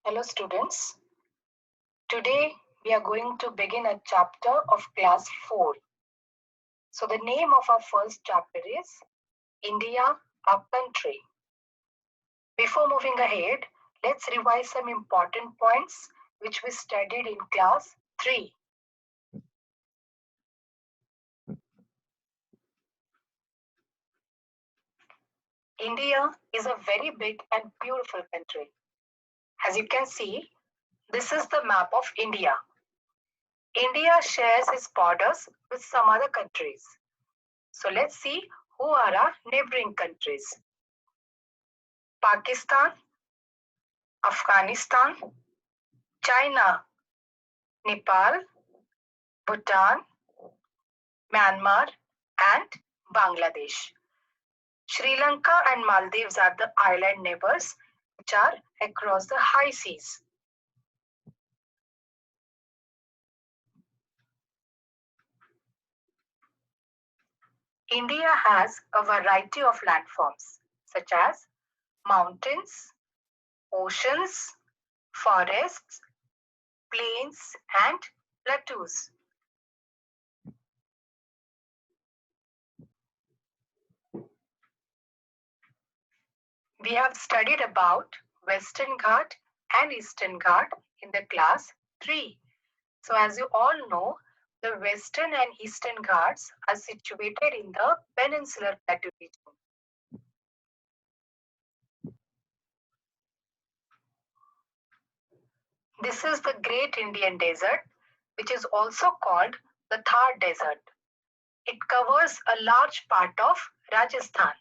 Hello students. Today we are going to begin a chapter of class 4. So the name of our first chapter is India, our country. Before moving ahead, let's revise some important points which we studied in class 3. India is a very big and beautiful country. As you can see, this is the map of India. India shares its borders with some other countries. So let's see who are our neighboring countries. Pakistan, Afghanistan, China, Nepal, Bhutan, Myanmar, and Bangladesh. Sri Lanka and Maldives are the island neighbors which are across the high seas. India has a variety of landforms such as mountains, oceans, forests, plains, and plateaus. We have studied about Western Ghat and Eastern Ghat in the class 3. So as you all know, the Western and Eastern Ghats are situated in the peninsular plateau region. This is the Great Indian Desert, which is also called the Thar Desert. It covers a large part of Rajasthan.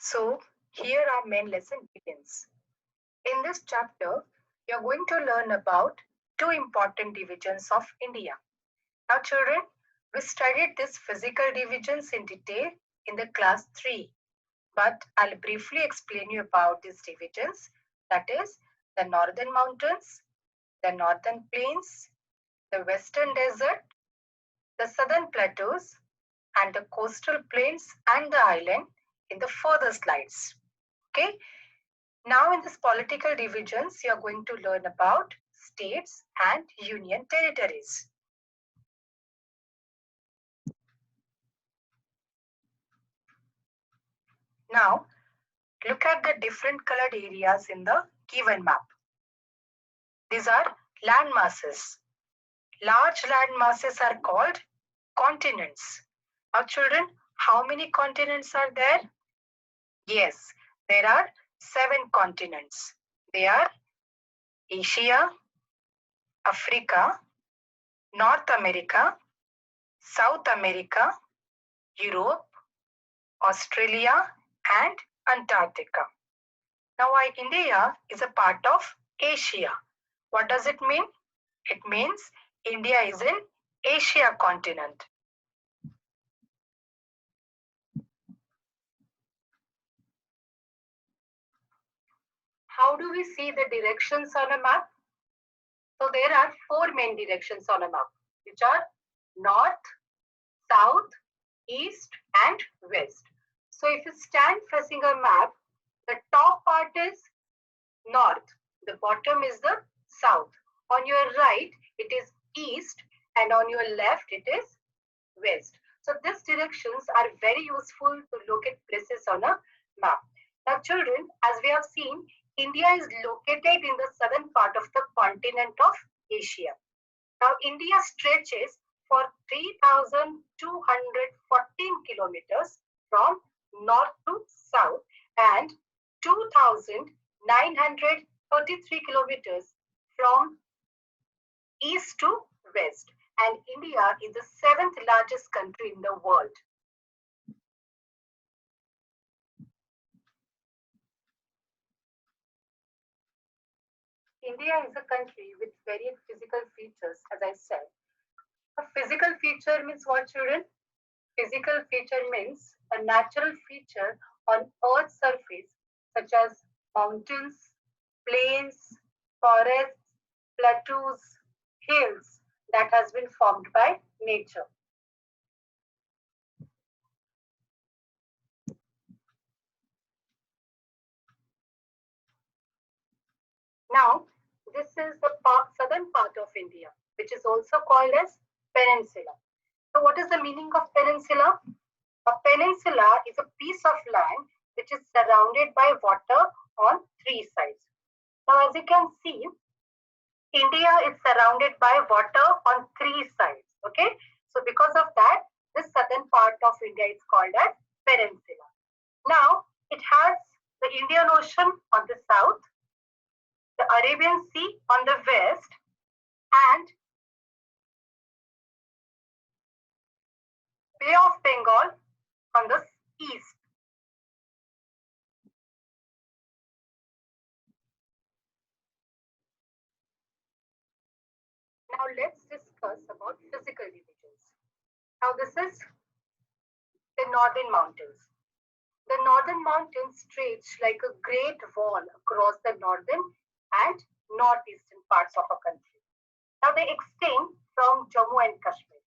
So here our main lesson begins. In this chapter, you are going to learn about two important divisions of India. Now children, we studied these physical divisions in detail in the class 3. But I'll briefly explain you about these divisions. That is the northern mountains, the northern plains, the western desert, the southern plateaus, and the coastal plains and the island in the further slides. Okay. Now in this political divisions, you are going to learn about states and union territories. Now, look at the different colored areas in the given map. These are land masses. Large land masses are called continents. Now children, how many continents are there? Yes, there are 7 continents. They are Asia, Africa, North America, South America, Europe, Australia, and Antarctica. Now why India is a part of Asia. What does it mean? It means India is in Asia continent. How do we see the directions on a map? So there are 4 main directions on a map, which are north, south, east, and west. So if you stand facing a map, the top part is north, the bottom is the south. On your right, it is east, and on your left, it is west. So these directions are very useful to locate places on a map. Now children, as we have seen, India is located in the southern part of the continent of Asia. Now India stretches for 3,214 kilometers from north to south and 2,933 kilometers from east to west. And India is the 7th largest country in the world. India is a country with varied physical features, as I said. A physical feature means what, children? Physical feature means a natural feature on Earth's surface, such as mountains, plains, forests, plateaus, hills that has been formed by nature. Now, this is the southern part of India, which is also called as peninsula. So what is the meaning of peninsula? A peninsula is a piece of land which is surrounded by water on three sides. Now, as you can see, India is surrounded by water on three sides. Okay, so because of that, this southern part of India is called as peninsula. Now, it has the Indian Ocean on the south, the Arabian Sea on the west, and Bay of Bengal on the east. Now let's discuss about physical divisions. Now this is the northern mountains. The northern mountains stretch like a great wall across the northern and northeastern parts of a country. Now they extend from Jammu and Kashmir.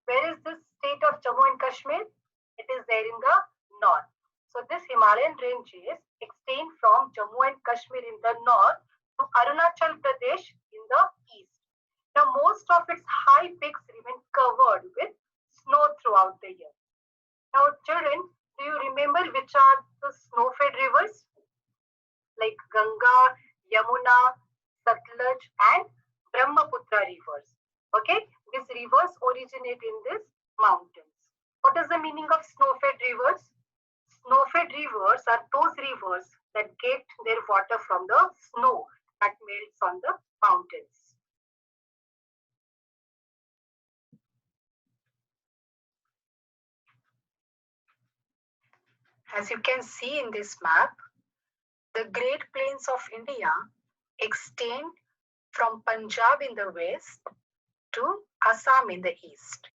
Where is this state of Jammu and Kashmir? It is there in the north. So this Himalayan ranges extend from Jammu and Kashmir in the north to Arunachal Pradesh in the east. Now most of its high peaks remain covered with snow throughout the year. Now children, do you remember which are the snow-fed rivers? Like Ganga, Yamuna, Satluj and Brahmaputra rivers. Okay, these rivers originate in these mountains. What is the meaning of snow-fed rivers? Snow-fed rivers are those rivers that get their water from the snow that melts on the mountains. As you can see in this map, the Great Plains of India extend from Punjab in the west to Assam in the east.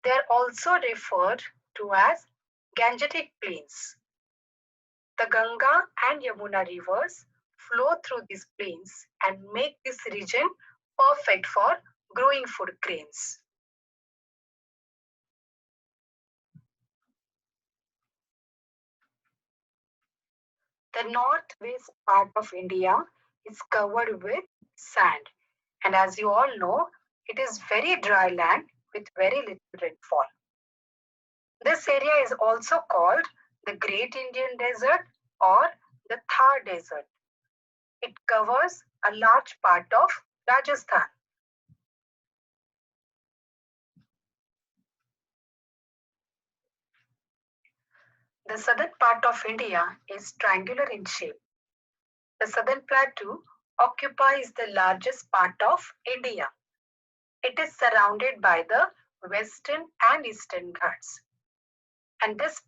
They are also referred to as Gangetic Plains. The Ganga and Yamuna rivers flow through these plains and make this region perfect for growing food grains. The northwest part of India is covered with sand, and as you all know, it is very dry land with very little rainfall. This area is also called the Great Indian Desert or the Thar Desert. It covers a large part of Rajasthan. The southern part of India is triangular in shape. The southern plateau occupies the largest part of India. It is surrounded by the western and eastern Ghats. And this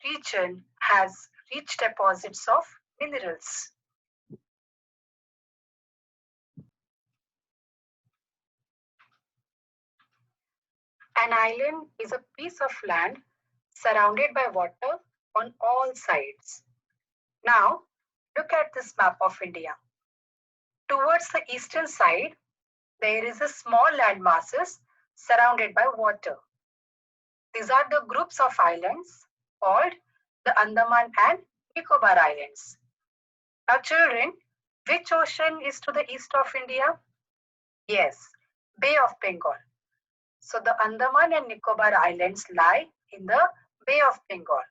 region has rich deposits of minerals. An island is a piece of land surrounded by water on all sides. Now, look at this map of India. Towards the eastern side, there is a small land masses surrounded by water. These are the groups of islands called the Andaman and Nicobar Islands. Now children, which ocean is to the east of India? Yes, Bay of Bengal. So the Andaman and Nicobar Islands lie in the Bay of Bengal.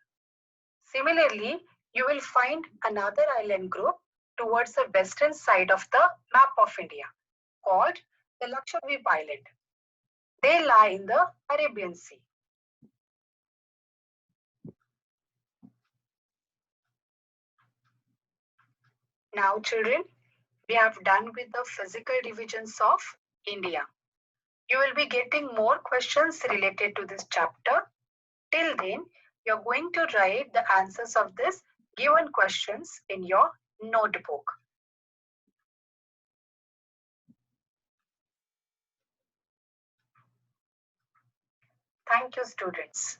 Similarly, you will find another island group towards the western side of the map of India called the Lakshadweep Island. They lie in the Arabian Sea. Now children, we have done with the physical divisions of India. You will be getting more questions related to this chapter. Till then, you're going to write the answers of this given questions in your notebook. Thank you, students.